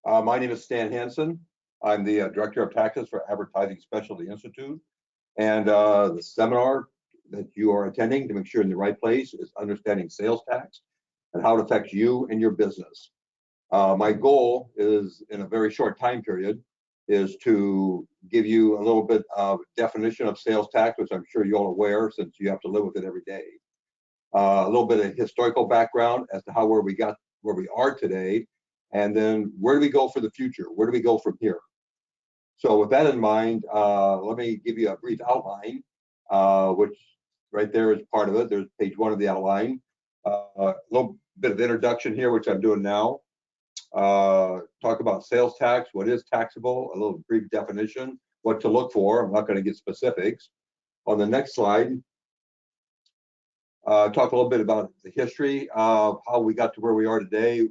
My name is Stan Hansen. I'm the Director of Taxes for Advertising Specialty Institute. And the seminar that you are attending to make sure you're in the right place is understanding sales tax and how it affects you and your business. My goal is, in a very short time period, is to give you a little bit of definition of sales tax, which I'm sure you're all aware since you have to live with it every day. A little bit of historical background as to where we are today, and then where do we go for the future? Where do we go from here? So with that in mind, let me give you a brief outline, which right there is part of it. There's page 1 of the outline. A little bit of introduction here, which I'm doing now. Talk about sales tax, what is taxable, a little brief definition, what to look for. I'm not going to get specifics. On the next slide, talk a little bit about the history of how we got to where we are today.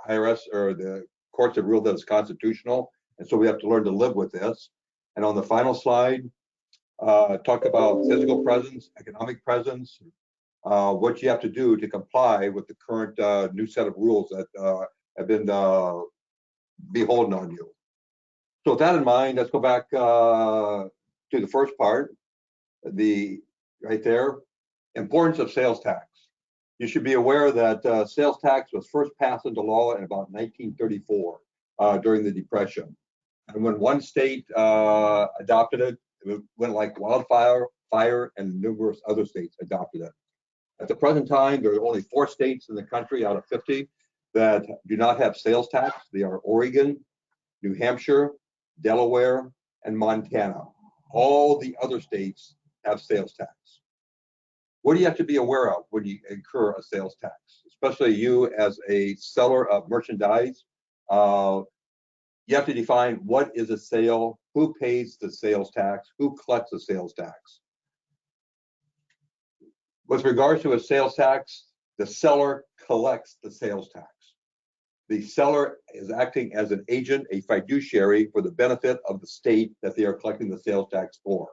The IRS or the courts have ruled that it's constitutional, and so we have to learn to live with this. And on the final slide, talk about physical presence, economic presence, what you have to do to comply with the current new set of rules that have been beholden on you. So with that in mind, let's go back to the first part, right there, importance of sales tax. You should be aware that sales tax was first passed into law in about 1934 during the Depression. And when one state adopted it, it went like wildfire, and numerous other states adopted it. At the present time, there are only 4 states in the country out of 50 that do not have sales tax. They are Oregon, New Hampshire, Delaware, and Montana. All the other states have sales tax. What do you have to be aware of when you incur a sales tax, especially you as a seller of merchandise? You have to define what is a sale, who pays the sales tax, who collects the sales tax. With regards to a sales tax, the seller collects the sales tax. The seller is acting as an agent, a fiduciary for the benefit of the state that they are collecting the sales tax for.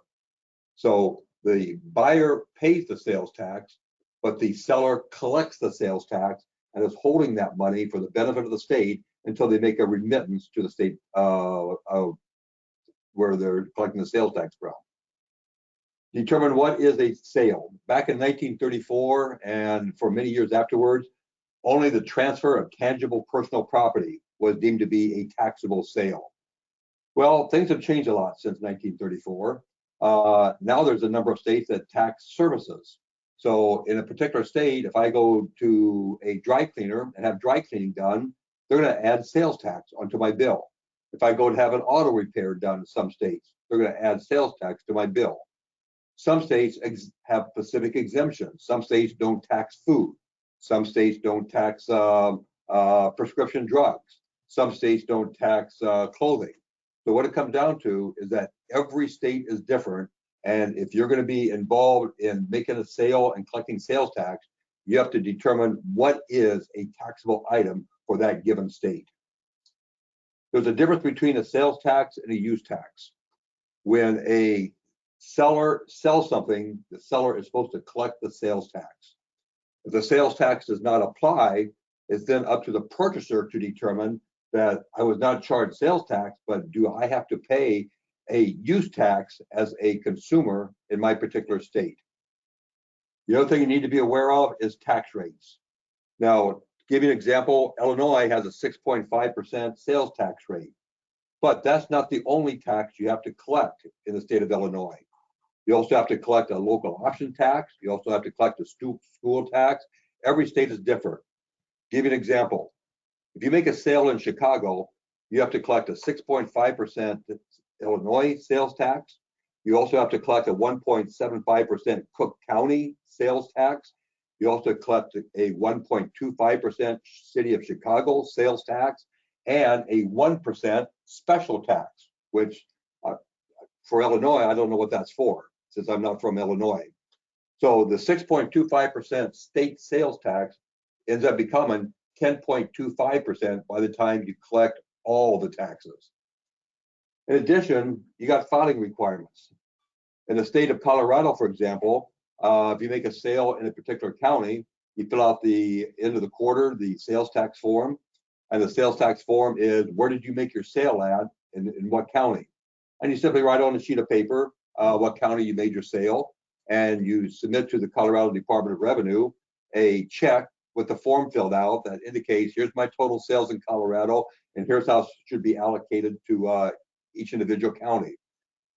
So the buyer pays the sales tax, but the seller collects the sales tax and is holding that money for the benefit of the state until they make a remittance to the state where they're collecting the sales tax from. Determine what is a sale. Back in 1934 and for many years afterwards, only the transfer of tangible personal property was deemed to be a taxable sale. Well, things have changed a lot since 1934. Now there's a number of states that tax services. So in a particular state, if I go to a dry cleaner and have dry cleaning done, they're going to add sales tax onto my bill. If I go to have an auto repair done in some states, they're going to add sales tax to my bill. Some states have specific exemptions. Some states don't tax food. Some states don't tax prescription drugs. Some states don't tax clothing. So what it comes down to is that every state is different. And if you're going to be involved in making a sale and collecting sales tax, you have to determine what is a taxable item for that given state. There's a difference between a sales tax and a use tax. When a seller sells something, the seller is supposed to collect the sales tax. If the sales tax does not apply, it's then up to the purchaser to determine that I was not charged sales tax, but do I have to pay a use tax as a consumer in my particular state? The other thing you need to be aware of is tax rates. Now, to give you an example, Illinois has a 6.5% sales tax rate, but that's not the only tax you have to collect in the state of Illinois. You also have to collect a local option tax. You also have to collect a school tax. Every state is different. Give you an example. If you make a sale in Chicago, you have to collect a 6.5% Illinois sales tax. You also have to collect a 1.75% Cook County sales tax. You also collect a 1.25% City of Chicago sales tax and a 1% special tax, which for Illinois, I don't know what that's for since I'm not from Illinois. So the 6.25% state sales tax ends up becoming 10.25% by the time you collect all the taxes. In addition, you got filing requirements. In the state of Colorado, for example, if you make a sale in a particular county, you fill out the end of the quarter, the sales tax form. And the sales tax form is, where did you make your sale at, in what county? And you simply write on a sheet of paper what county you made your sale, and you submit to the Colorado Department of Revenue a check with the form filled out that indicates, here's my total sales in Colorado, and here's how it should be allocated to each individual county.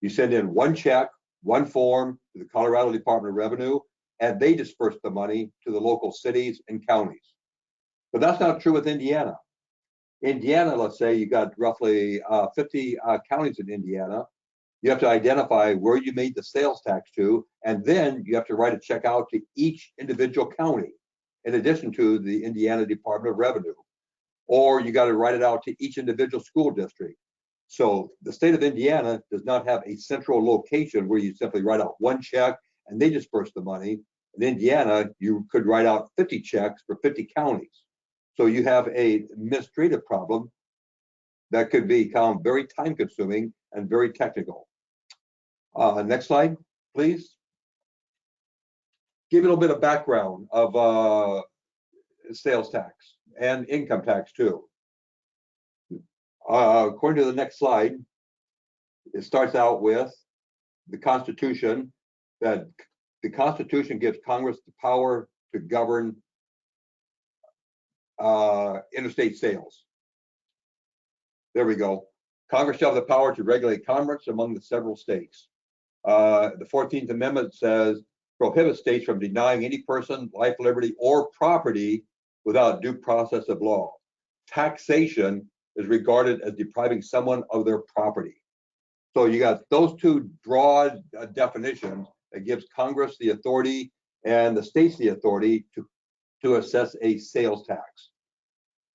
You send in one check, one form to the Colorado Department of Revenue, and they disperse the money to the local cities and counties. But that's not true with Indiana. Indiana, let's say you got roughly 50 counties in Indiana. You have to identify where you made the sales tax to, and then you have to write a check out to each individual county, in addition to the Indiana Department of Revenue. Or you got to write it out to each individual school district. So the state of Indiana does not have a central location where you simply write out one check and they disperse the money. In Indiana, you could write out 50 checks for 50 counties. So you have an administrative problem that could become very time consuming and very technical. Next slide, please. Give a little bit of background of sales tax and income tax too. According to the next slide, it starts out with the Constitution, that the Constitution gives Congress the power to govern interstate sales. There we go. Congress shall have the power to regulate commerce among the several states. The 14th Amendment says, prohibits states from denying any person life, liberty, or property without due process of law. Taxation is regarded as depriving someone of their property. So you got those two broad definitions that gives Congress the authority and the states the authority to assess a sales tax.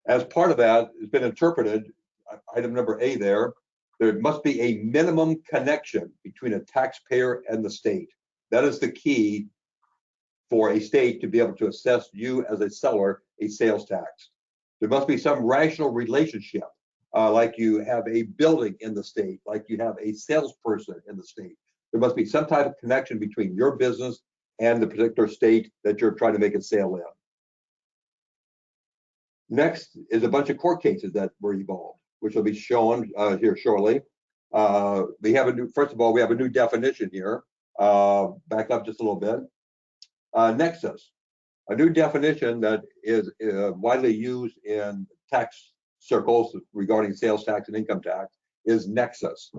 As part of that, it's been interpreted, item number A there must be a minimum connection between a taxpayer and the state. That is the key for a state to be able to assess you as a seller a sales tax. There must be some rational relationship, like you have a building in the state, like you have a salesperson in the state. There must be some type of connection between your business and the particular state that you're trying to make a sale in. Next is a bunch of court cases that were evolved, which will be shown here shortly. We have a new, first of all, we have a new definition here. Back up just a little bit. Nexus, a new definition that is widely used in tax circles regarding sales tax and income tax is nexus.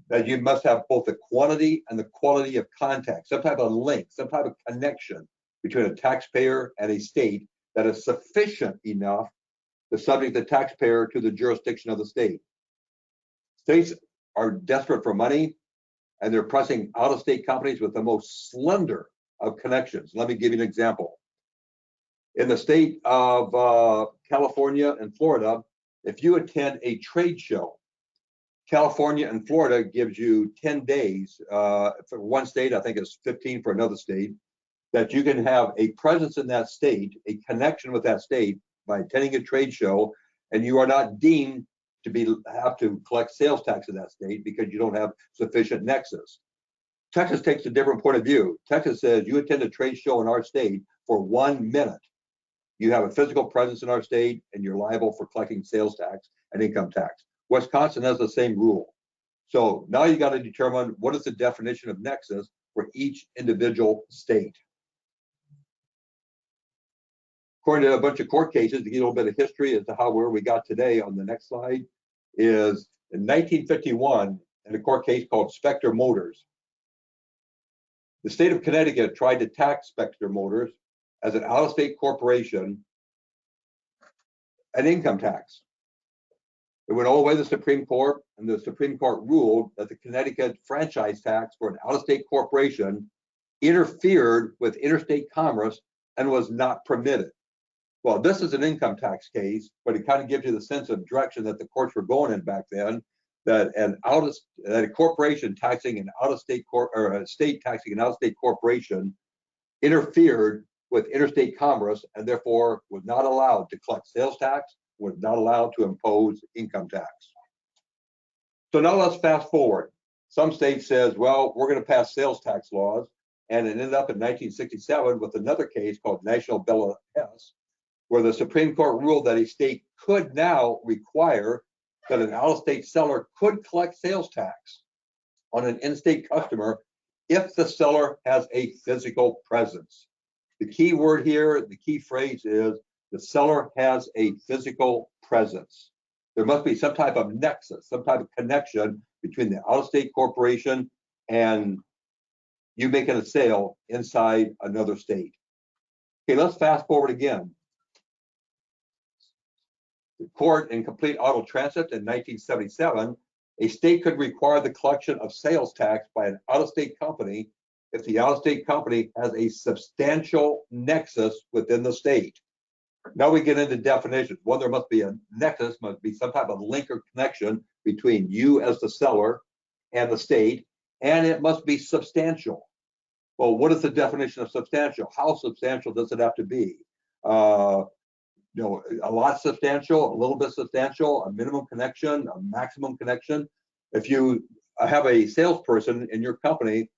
That you must have both the quantity and the quality of contact, some type of link, some type of connection between a taxpayer and a state that is sufficient enough to subject the taxpayer to the jurisdiction of the state. States are desperate for money, and they're pressing out-of-state companies with the most slender of connections. Let me give you an example. In the state of California and Florida, if you attend a trade show, California and Florida gives you 10 days, for one state, I think it's 15 for another state, that you can have a presence in that state, a connection with that state by attending a trade show, and you are not deemed to have to collect sales tax in that state because you don't have sufficient nexus. Texas takes a different point of view. Texas says you attend a trade show in our state for 1 minute. You have a physical presence in our state and you're liable for collecting sales tax and income tax. Wisconsin has the same rule. So now you got to determine what is the definition of nexus for each individual state. According to a bunch of court cases, to get a little bit of history as to where we got today on the next slide, is in 1951, in a court case called Specter Motors, the state of Connecticut tried to tax Specter Motors as an out-of-state corporation an income tax. It went all the way to the Supreme Court, and the Supreme Court ruled that the Connecticut franchise tax for an out-of-state corporation interfered with interstate commerce and was not permitted. Well, this is an income tax case, but it kind of gives you the sense of direction that the courts were going in back then, that a corporation taxing an out-of-state or a state taxing an out-of-state corporation interfered with interstate commerce and therefore was not allowed to collect sales tax, was not allowed to impose income tax. So now let's fast forward. Some state says, well, we're going to pass sales tax laws, and it ended up in 1967 with another case called National Bill of Hess, where the Supreme Court ruled that a state could now require that an out-of-state seller could collect sales tax on an in-state customer if the seller has a physical presence. The key word here, the key phrase is the seller has a physical presence. There must be some type of nexus, some type of connection between the out-of-state corporation and you making a sale inside another state. Okay, let's fast forward again. The court in Complete Auto Transit in 1977, a state could require the collection of sales tax by an out-of-state company if the out-of-state company has a substantial nexus within the state. Now we get into definitions. One, there must be a nexus, must be some type of link or connection between you as the seller and the state, and it must be substantial. Well, what is the definition of substantial? How substantial does it have to be? A lot substantial, a little bit substantial, a minimum connection, a maximum connection. If you have a salesperson in your company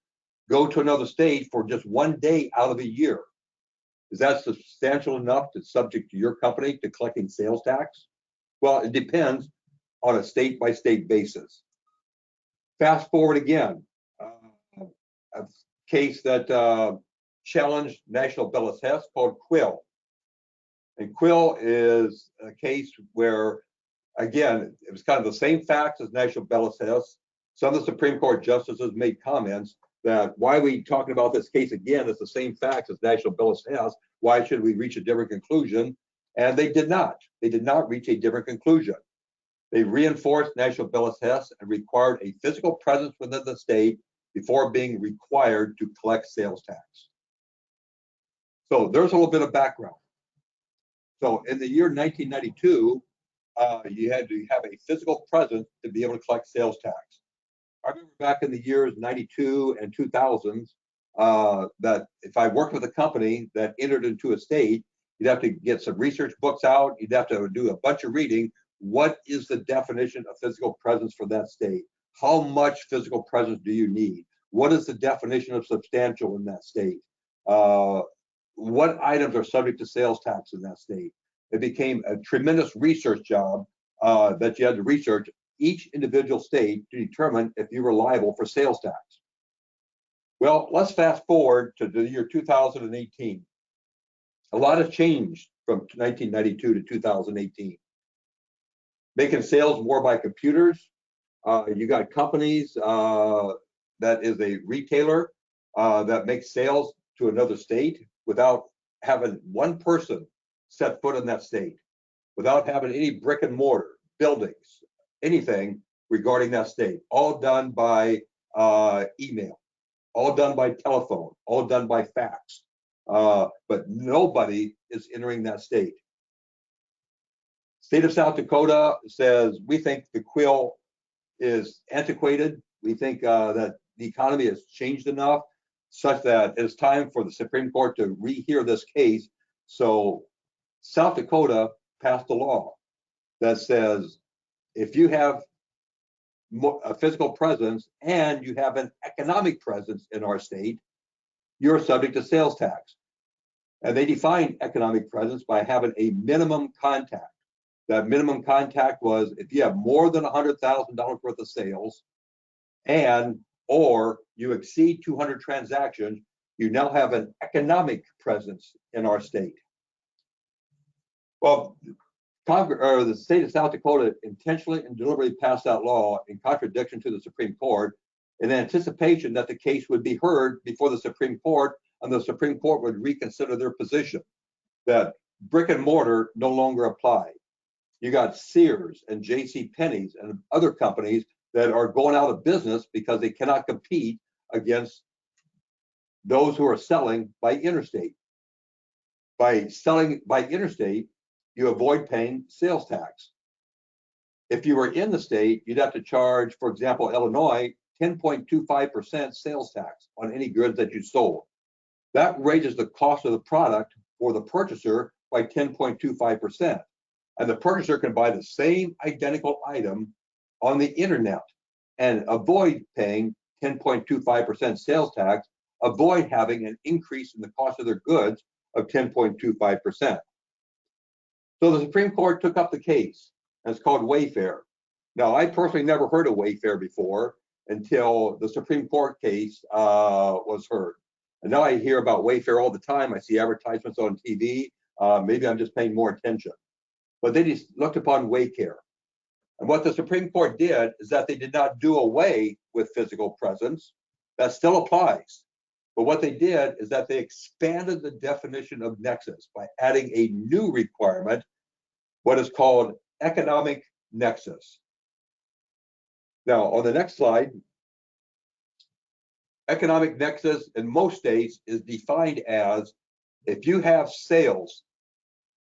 go to another state for just 1 day out of a year, is that substantial enough to subject to your company to collecting sales tax? Well, it depends on a state-by-state basis. Fast forward again, a case that challenged National Bellis Hess called Quill. And Quill is a case where, again, it was kind of the same facts as National Bellis Hess. Some of the Supreme Court justices made comments that why are we talking about this case again? It's the same facts as National Bellis Hess. Why should we reach a different conclusion? And they did not. They did not reach a different conclusion. They reinforced National Bellis Hess and required a physical presence within the state before being required to collect sales tax. So there's a little bit of background. So in the year 1992, you had to have a physical presence to be able to collect sales tax. I remember back in the years 92 and 2000s that if I worked with a company that entered into a state, you'd have to get some research books out. You'd have to do a bunch of reading. What is the definition of physical presence for that state? How much physical presence do you need? What is the definition of substantial in that state? What items are subject to sales tax in that state? It became a tremendous research job that you had to research each individual state to determine if you were liable for sales tax. Well, let's fast forward to the year 2018. A lot has changed from 1992 to 2018. Making sales more by computers. You got companies that is a retailer that makes sales to another state without having one person set foot in that state, without having any brick and mortar, buildings, anything regarding that state, all done by email, all done by telephone, all done by fax, but nobody is entering that state. State of South Dakota says, we think the quill is antiquated. We think that the economy has changed enough such that it's time for the Supreme Court to rehear this case. So South Dakota passed a law that says if you have a physical presence and you have an economic presence in our state, you're subject to sales tax. And they defined economic presence by having a minimum contact. That minimum contact was if you have more than $100,000 worth of sales and or you exceed 200 transactions, you now have an economic presence in our state. Well, the state of South Dakota intentionally and deliberately passed that law in contradiction to the Supreme Court in anticipation that the case would be heard before the Supreme Court and the Supreme Court would reconsider their position that brick and mortar no longer apply. You got Sears and J.C. Penney's and other companies that are going out of business because they cannot compete against those who are selling by interstate. By selling by interstate, you avoid paying sales tax. If you were in the state, you'd have to charge, for example, Illinois, 10.25% sales tax on any goods that you sold. That raises the cost of the product for the purchaser by 10.25%. And the purchaser can buy the same identical item on the internet and avoid paying 10.25% sales tax, avoid having an increase in the cost of their goods of 10.25%. So the Supreme Court took up the case, and it's called Wayfair. Now, I personally never heard of Wayfair before until the Supreme Court case was heard. And now I hear about Wayfair all the time. I see advertisements on TV. Maybe I'm just paying more attention. But they just looked upon Wayfair. And what the Supreme Court did is that they did not do away with physical presence. That still applies. But what they did is that they expanded the definition of nexus by adding a new requirement, what is called economic nexus. Now, on the next slide, economic nexus in most states is defined as if you have sales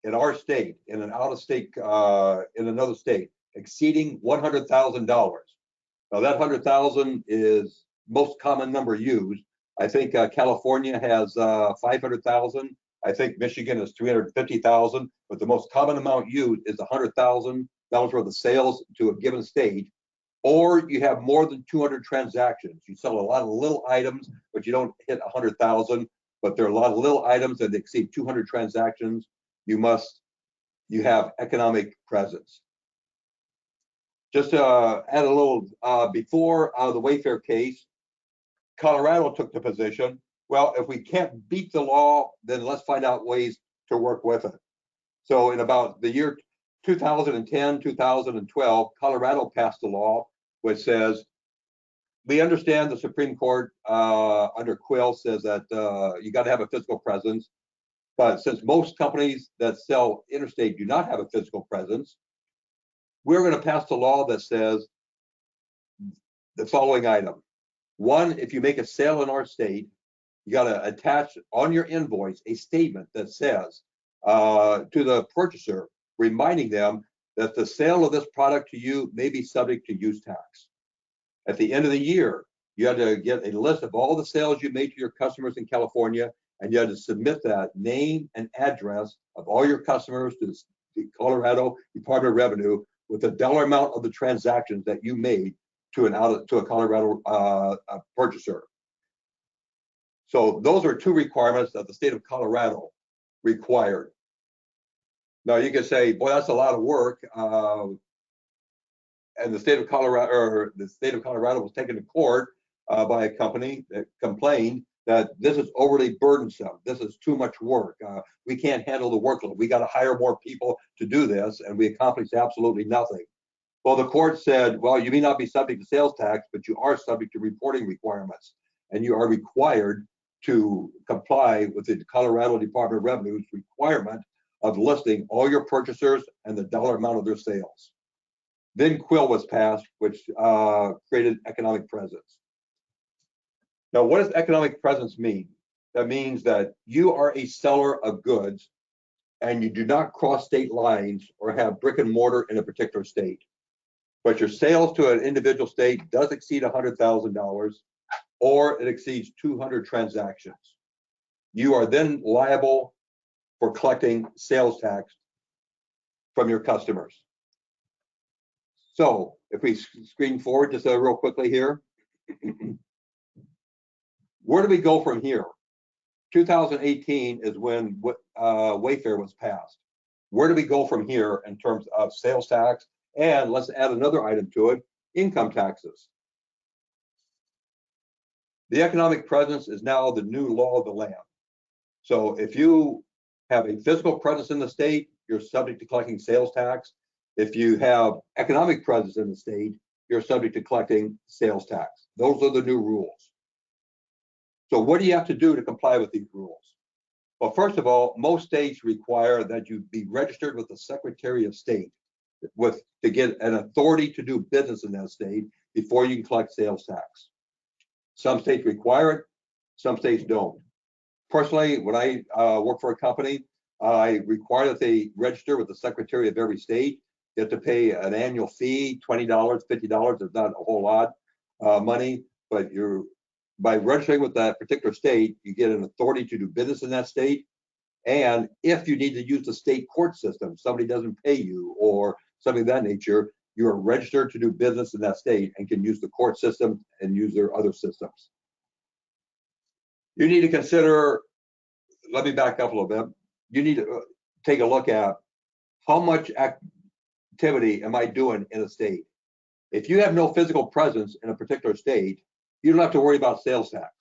in our state, in an out-of-state, in another state, exceeding $100,000. Now, that 100,000 is most common number used. I think California has 500,000. I think Michigan is 350,000, but the most common amount used is $100,000 worth of sales to a given state. Or you have more than 200 transactions. You sell a lot of little items, but you don't hit 100,000. But there are a lot of little items that exceed 200 transactions. You have economic presence. Just to add a little, before the Wayfair case, Colorado took the position, well, if we can't beat the law, then let's find out ways to work with it. So in about the year 2010, 2012, Colorado passed a law which says, we understand the Supreme Court under Quill says that you got to have a physical presence, but since most companies that sell interstate do not have a physical presence, we're going to pass a law that says the following item. One, if you make a sale in our state, you got to attach on your invoice a statement that says to the purchaser, reminding them that the sale of this product to you may be subject to use tax. At the end of the year, you had to get a list of all the sales you made to your customers in California, and you had to submit that name and address of all your customers to the Colorado Department of Revenue with the dollar amount of the transactions that you made to a Colorado purchaser. So those are two requirements that the state of Colorado required. Now you could say, boy, that's a lot of work. And the state of Colorado, was taken to court by a company that complained that this is overly burdensome. This is too much work. We can't handle the workload. We got to hire more people to do this, and we accomplished absolutely nothing. Well, the court said, well, you may not be subject to sales tax, but you are subject to reporting requirements, and you are required to comply with the Colorado Department of Revenue's requirement of listing all your purchasers and the dollar amount of their sales. Then Quill was passed, which created economic presence. Now, what does economic presence mean? That means that you are a seller of goods and you do not cross state lines or have brick and mortar in a particular state. But your sales to an individual state does exceed $100,000 or it exceeds 200 transactions. You are then liable for collecting sales tax from your customers. So if we screen forward just real quickly here, where do we go from here? 2018 is when Wayfair was passed. Where do we go from here in terms of sales tax? And let's add another item to it, income taxes. The economic presence is now the new law of the land. So if you have a physical presence in the state, you're subject to collecting sales tax. If you have economic presence in the state, you're subject to collecting sales tax. Those are the new rules. So what do you have to do to comply with these rules? Well, first of all, most states require that you be registered with the Secretary of State to get an authority to do business in that state before you can collect sales tax. Some states require it, some states don't. Personally, when I work for a company, I require that they register with the Secretary of every state. You have to pay an annual fee, $20, $50. It's not a whole lot money, but by registering with that particular state, you get an authority to do business in that state. And if you need to use the state court system, somebody doesn't pay you or something of that nature, you are registered to do business in that state and can use the court system and use their other systems. You need to consider, let me back up a little bit. You need to take a look at how much activity am I doing in a state? If you have no physical presence in a particular state, you don't have to worry about sales tax.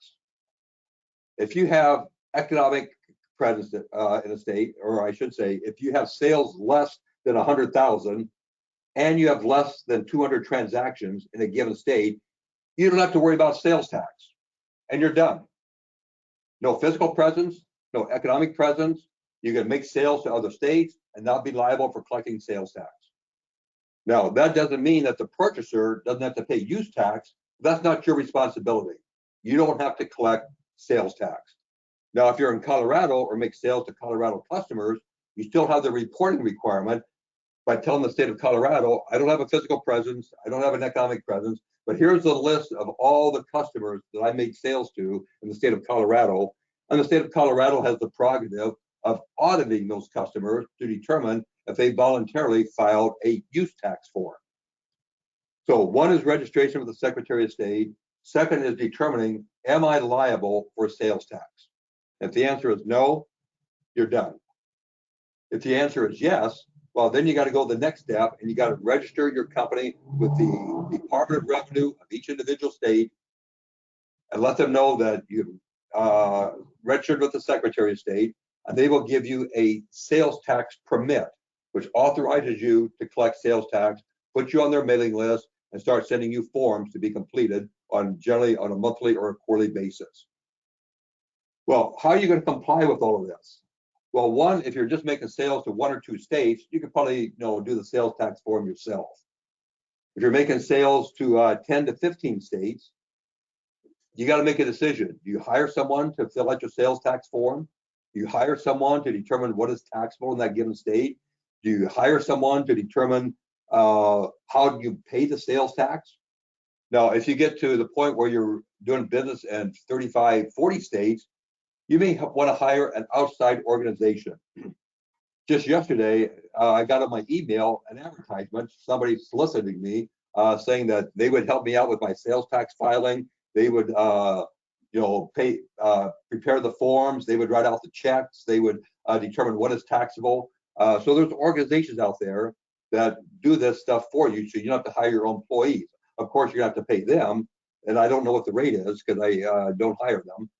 If you have economic presence in a state, or I should say, if you have sales less than 100,000 and you have less than 200 transactions in a given state, you don't have to worry about sales tax, and you're done. No physical presence, no economic presence. You can make sales to other states and not be liable for collecting sales tax. Now, that doesn't mean that the purchaser doesn't have to pay use tax. That's not your responsibility. You don't have to collect sales tax. Now, if you're in Colorado or make sales to Colorado customers, you still have the reporting requirement by telling the state of Colorado, I don't have a physical presence, I don't have an economic presence, but here's a list of all the customers that I made sales to in the state of Colorado. And the state of Colorado has the prerogative of auditing those customers to determine if they voluntarily filed a use tax form. So one is registration with the Secretary of State. Second is determining, am I liable for sales tax? If the answer is no, you're done. If the answer is yes, well, then you got to go the next step and you got to register your company with the Department of Revenue of each individual state and let them know that you registered with the Secretary of State, and they will give you a sales tax permit, which authorizes you to collect sales tax, put you on their mailing list, and start sending you forms to be completed generally on a monthly or a quarterly basis. Well, how are you going to comply with all of this? Well, one, if you're just making sales to 1 or 2 states, you could probably do the sales tax form yourself. If you're making sales to 10 to 15 states, you got to make a decision. Do you hire someone to fill out your sales tax form? Do you hire someone to determine what is taxable in that given state? Do you hire someone to determine how you pay the sales tax? Now, if you get to the point where you're doing business in 35, 40 states, you may want to hire an outside organization. Just yesterday, I got on my email an advertisement, somebody soliciting me, saying that they would help me out with my sales tax filing. They would, prepare the forms. They would write out the checks. They would determine what is taxable. So there's organizations out there that do this stuff for you, so you don't have to hire your own employees. Of course, you have to pay them, and I don't know what the rate is because I don't hire them.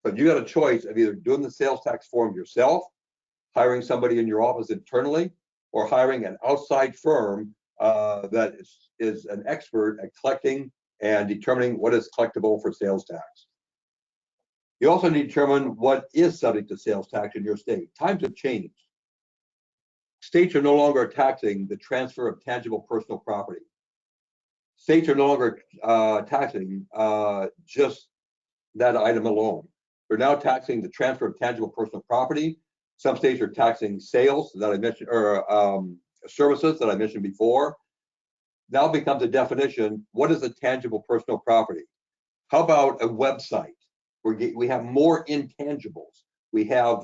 But you got a choice of either doing the sales tax form yourself, hiring somebody in your office internally, or hiring an outside firm that is an expert at collecting and determining what is collectible for sales tax. You also need to determine what is subject to sales tax in your state. Times have changed. States are no longer taxing the transfer of tangible personal property. States are no longer taxing just that item alone. They're now taxing the transfer of tangible personal property. Some states are taxing sales that I mentioned, or services that I mentioned before. Now becomes a definition, what is a tangible personal property? How about a website? We have more intangibles. We have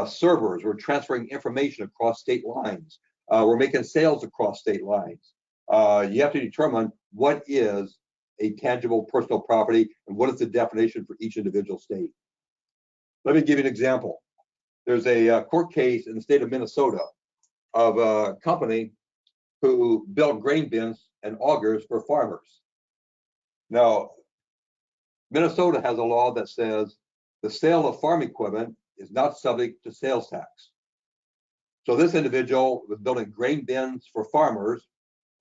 servers. We're transferring information across state lines. We're making sales across state lines. You have to determine what is a tangible personal property and what is the definition for each individual state. Let me give you an example. There's a court case in the state of Minnesota of a company who built grain bins and augers for farmers. Now, Minnesota has a law that says the sale of farm equipment is not subject to sales tax. So this individual was building grain bins for farmers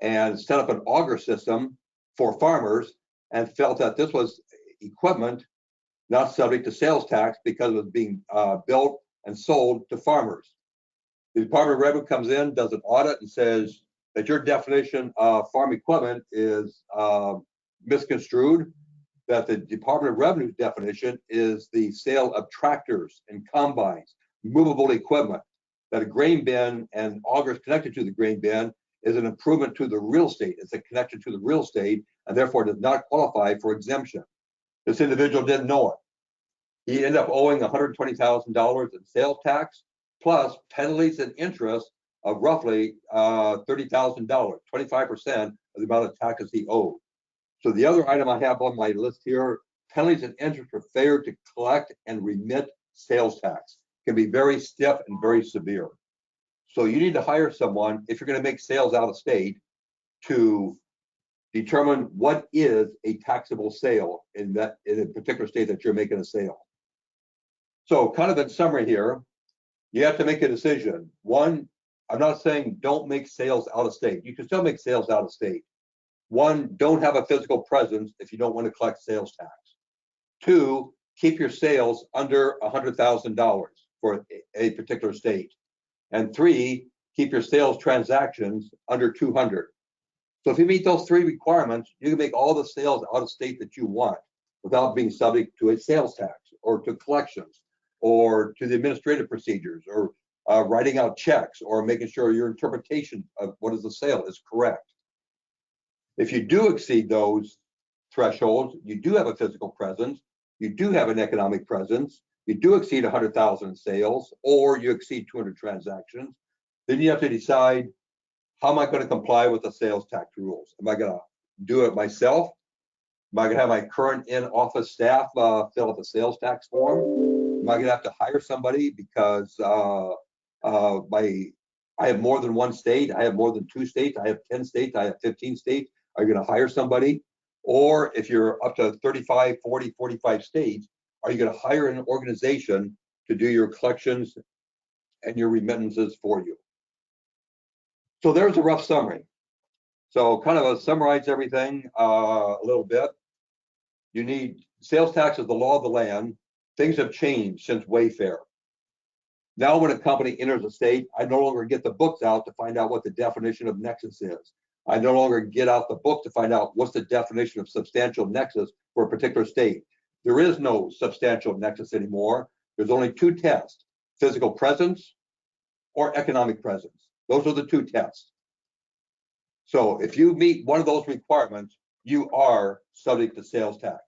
and set up an auger system for farmers and felt that this was equipment not subject to sales tax because it was being built and sold to farmers. The Department of Revenue comes in, does an audit, and says that your definition of farm equipment is misconstrued, that the Department of Revenue's definition is the sale of tractors and combines, movable equipment, that a grain bin and augers connected to the grain bin is an improvement to the real estate. It's a connection to the real estate and therefore does not qualify for exemption. This individual didn't know it. He ended up owing $120,000 in sales tax plus penalties and interest of roughly $30,000, 25% of the amount of taxes he owed. So the other item I have on my list here, penalties and interest for failure to collect and remit sales tax, can be very stiff and very severe. So you need to hire someone if you're going to make sales out of state to determine what is a taxable sale in a particular state that you're making a sale. So kind of in summary here, you have to make a decision. One, I'm not saying don't make sales out of state. You can still make sales out of state. One, don't have a physical presence if you don't want to collect sales tax. Two, keep your sales under $100,000 for a particular state. And three, keep your sales transactions under 200. So if you meet those three requirements, you can make all the sales out of state that you want without being subject to a sales tax or to collections or to the administrative procedures or writing out checks or making sure your interpretation of what is the sale is correct. If you do exceed those thresholds, you do have a physical presence, you do have an economic presence, you do exceed 100,000 in sales, or you exceed 200 transactions, then you have to decide, how am I going to comply with the sales tax rules? Am I going to do it myself? Am I going to have my current in-office staff fill out the sales tax form? Am I going to have to hire somebody because I have more than one state, I have more than 2 states, I have 10 states, I have 15 states? Are you going to hire somebody? Or if you're up to 35, 40, 45 states, are you going to hire an organization to do your collections and your remittances for you? So there's a rough summary. So kind of summarize everything a little bit. You need sales tax is the law of the land. Things have changed since Wayfair. Now when a company enters a state, I no longer get the books out to find out what the definition of nexus is. I no longer get out the book to find out what's the definition of substantial nexus for a particular state. There is no substantial nexus anymore. There's only 2 tests, physical presence or economic presence. Those are the 2 tests. So if you meet one of those requirements, you are subject to sales tax.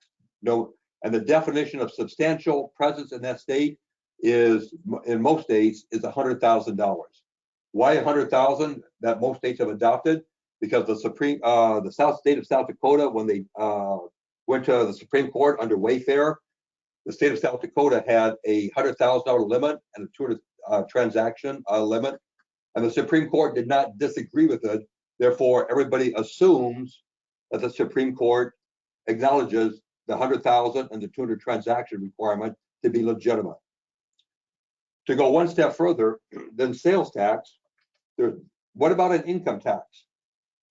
No, and the definition of substantial presence in that state is, in most states, is $100,000. Why 100,000 that most states have adopted? Because the state of South Dakota, when they went to the Supreme Court under Wayfair, the state of South Dakota had a $100,000 limit and a 200 transaction limit, and the Supreme Court did not disagree with it. Therefore, everybody assumes that the Supreme Court acknowledges the 100,000 and the 200 transaction requirement to be legitimate. To go one step further than sales tax, what about an income tax?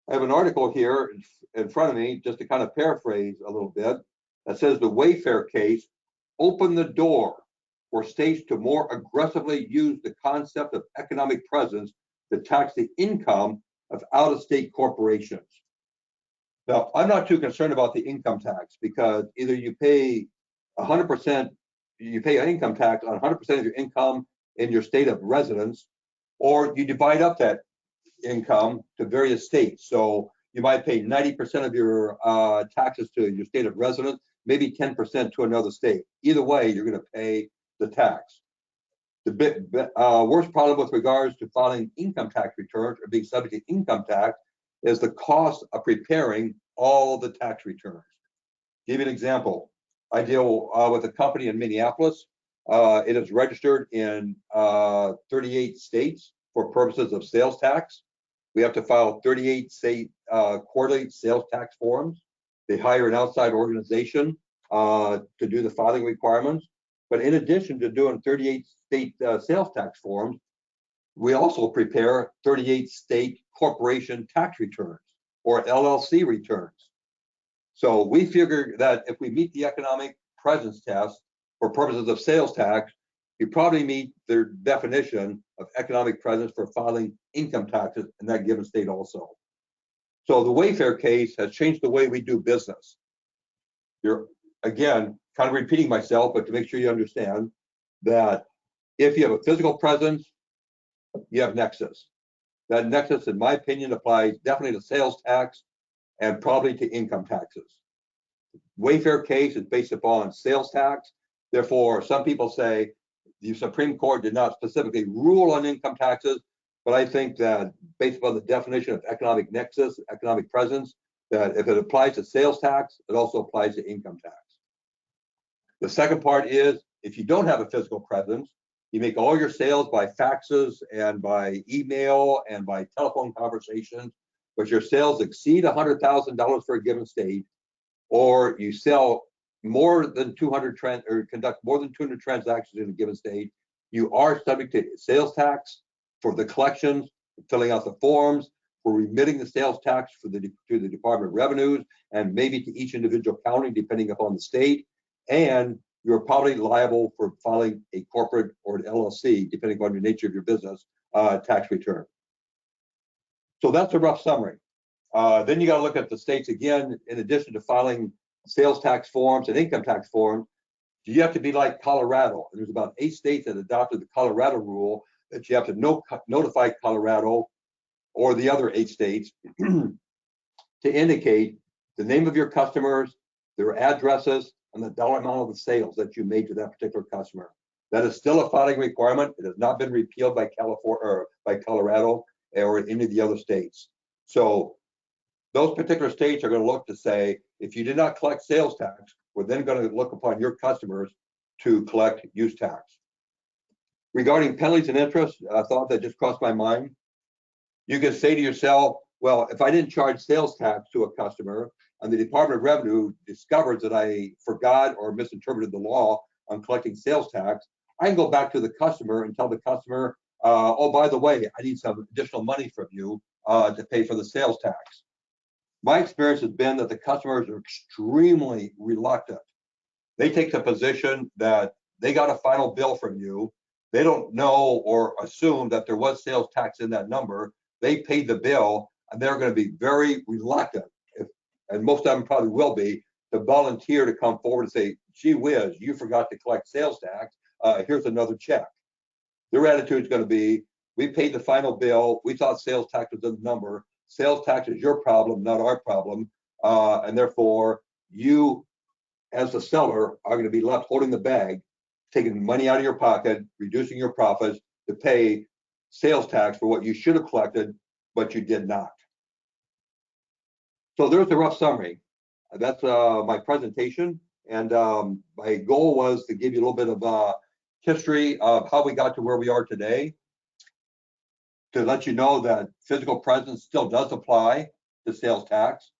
I have an article here in front of me, just to kind of paraphrase a little bit, that says the Wayfair case opened the door for states to more aggressively use the concept of economic presence to tax the income of out-of-state corporations. Now, I'm not too concerned about the income tax because either you pay 100%, you pay an income tax on 100% of your income in your state of residence, or you divide up that income to various states. So you might pay 90% of your taxes to your state of residence, maybe 10% to another state. Either way, you're going to pay the tax. The worst problem with regards to filing income tax returns or being subject to income tax is the cost of preparing all the tax returns. Give you an example. I deal with a company in Minneapolis. It is registered in 38 states for purposes of sales tax. We have to file 38 state quarterly sales tax forms. They hire an outside organization to do the filing requirements. But in addition to doing 38 state sales tax forms, we also prepare 38 state corporation tax returns or LLC returns. So we figure that if we meet the economic presence test for purposes of sales tax, you probably meet their definition of economic presence for filing income taxes in that given state also. So the Wayfair case has changed the way we do business. You're, again, kind of repeating myself, but to make sure you understand that if you have a physical presence, you have nexus. That nexus, in my opinion, applies definitely to sales tax and probably to income taxes. Wayfair case is based upon sales tax. Therefore, some people say the Supreme Court did not specifically rule on income taxes, but I think that based upon the definition of economic nexus, economic presence, that if it applies to sales tax, it also applies to income tax. The second part is, if you don't have a physical presence, You make all your sales by faxes and by email and by telephone conversations, but your sales exceed $100,000 for a given state, or you sell more than 200 or conduct more than 200 transactions in a given state, you are subject to sales tax for the collections, filling out the forms, for remitting the sales tax to the Department of Revenues, and maybe to each individual county, depending upon the state. And you're probably liable for filing a corporate or an LLC, depending on the nature of your business, tax return. So that's a rough summary. Then you got to look at the states again. In addition to filing sales tax forms and income tax forms, you have to be like Colorado. There's about 8 states that adopted the Colorado rule that you have to notify Colorado or the other 8 states to indicate the name of your customers, their addresses, and the dollar amount of the sales that you made to that particular customer. That is still a filing requirement. It has not been repealed by California or by Colorado or any of the other states. So those particular states are going to look to say, if you did not collect sales tax, we're then going to look upon your customers to collect use tax. Regarding penalties and interest, a thought that just crossed my mind. You can say to yourself, well, if I didn't charge sales tax to a customer and the Department of Revenue discovers that I forgot or misinterpreted the law on collecting sales tax, I can go back to the customer and tell the customer, oh, by the way, I need some additional money from you to pay for the sales tax. My experience has been that the customers are extremely reluctant. They take the position that they got a final bill from you. They don't know or assume that there was sales tax in that number. They paid the bill, and they're going to be very reluctant, and most of them probably will be, to volunteer to come forward and say, gee whiz, you forgot to collect sales tax. Here's another check. Their attitude is going to be, we paid the final bill. We thought sales tax was in the number. Sales tax is your problem, not our problem. And therefore, you, as the seller, are going to be left holding the bag, taking money out of your pocket, reducing your profits to pay sales tax for what you should have collected, but you did not. So there's a rough summary. That's my presentation. And my goal was to give you a little bit of history of how we got to where we are today, to let you know that physical presence still does apply to sales tax,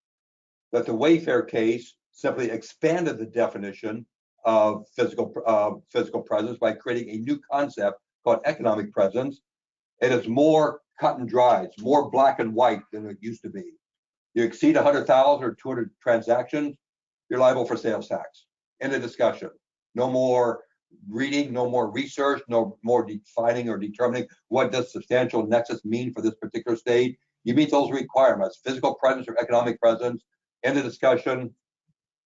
that the Wayfair case simply expanded the definition of physical presence by creating a new concept called economic presence. It is more cut and dry. It's more black and white than it used to be. You exceed 100,000 or 200 transactions, you're liable for sales tax. End of discussion. No more reading, no more research, no more defining or determining what does substantial nexus mean for this particular state. You meet those requirements, physical presence or economic presence. End of discussion.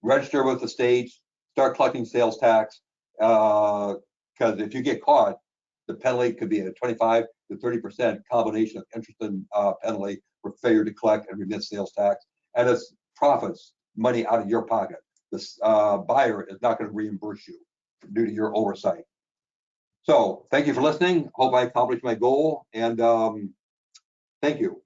Register with the states, start collecting sales tax, because if you get caught, the penalty could be a 25 to 30% combination of interest and penalty for failure to collect and remit sales tax, and it's profits, money out of your pocket. This buyer is not going to reimburse you due to your oversight. So thank you for listening. Hope I accomplished my goal, and thank you.